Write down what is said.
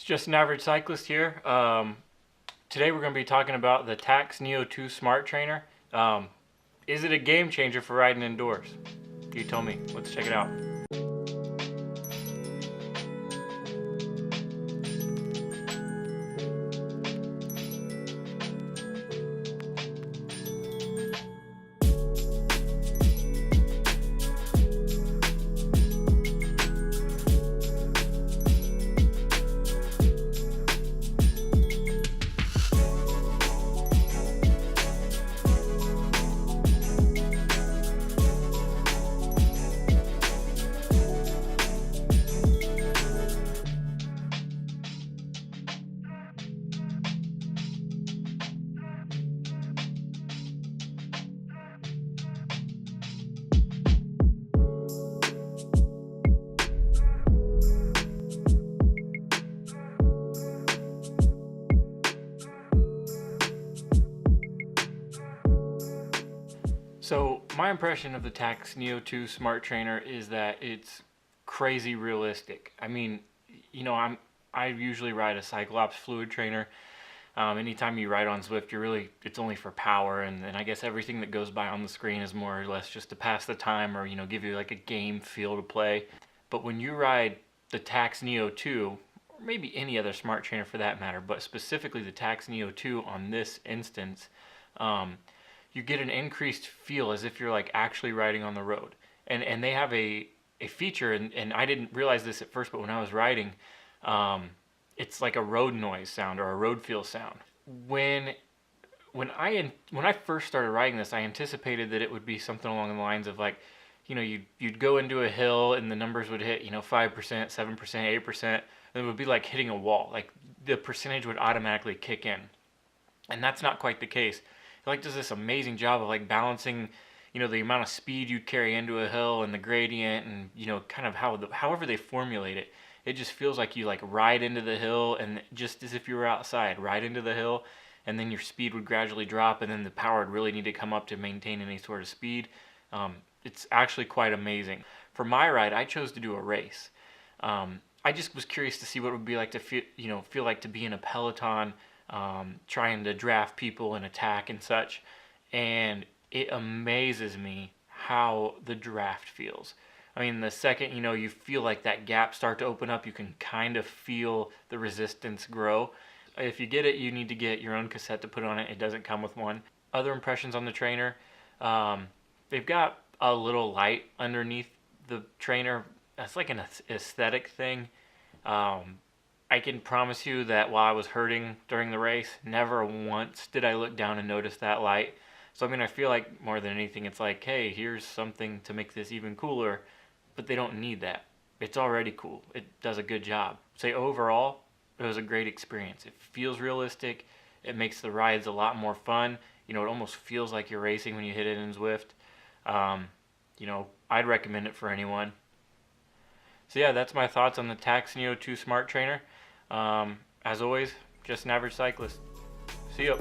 It's just an average cyclist here. Today we're going to be talking about the Tacx Neo 2 Smart Trainer. Is it a game changer for riding indoors? You tell me. Let's check it out. So my impression of the Tacx Neo 2 Smart Trainer is that it's crazy realistic. I mean, I usually ride a Cyclops fluid trainer. Anytime you ride on Zwift, it's only for power, and I guess everything that goes by on the screen is more or less just to pass the time or give you like a game feel to play. But when you ride the Tacx Neo 2, or maybe any other smart trainer for that matter, but specifically the Tacx Neo 2 on this instance, you get an increased feel as if you're like actually riding on the road. And they have a feature, and I didn't realize this at first, but when I was riding, it's like a road noise sound or a road feel sound. When I first started riding this, I anticipated that it would be something along the lines of like, you'd go into a hill and the numbers would hit 5%, 7%, 8%, and it would be like hitting a wall. Like the percentage would automatically kick in, and that's not quite the case. It like does this amazing job of like balancing, the amount of speed you carry into a hill and the gradient, and kind of however they formulate it. It just feels like you like ride into the hill, and just as if you were outside, ride into the hill, and then your speed would gradually drop, and then the power would really need to come up to maintain any sort of speed. It's actually quite amazing. For my ride, I chose to do a race. I just was curious to see what it would be like to feel like to be in a peloton, trying to draft people and attack and such, and it amazes me how the draft feels. I mean, the second you feel like that gap start to open up, you can kind of feel the resistance grow. If you get it, you need to get your own cassette to put on it. It doesn't come with one. Other impressions on the trainer, they've got a little light underneath the trainer. That's like an aesthetic thing. I can promise you that while I was hurting during the race, never once did I look down and notice that light. So I mean, I feel like more than anything, it's like, hey, here's something to make this even cooler, but they don't need that. It's already cool. It does a good job. Say overall, it was a great experience. It feels realistic. It makes the rides a lot more fun. It almost feels like you're racing when you hit it in Zwift. I'd recommend it for anyone. So yeah, that's my thoughts on the Tacx Neo 2 Smart Trainer. As always, just an average cyclist. See ya.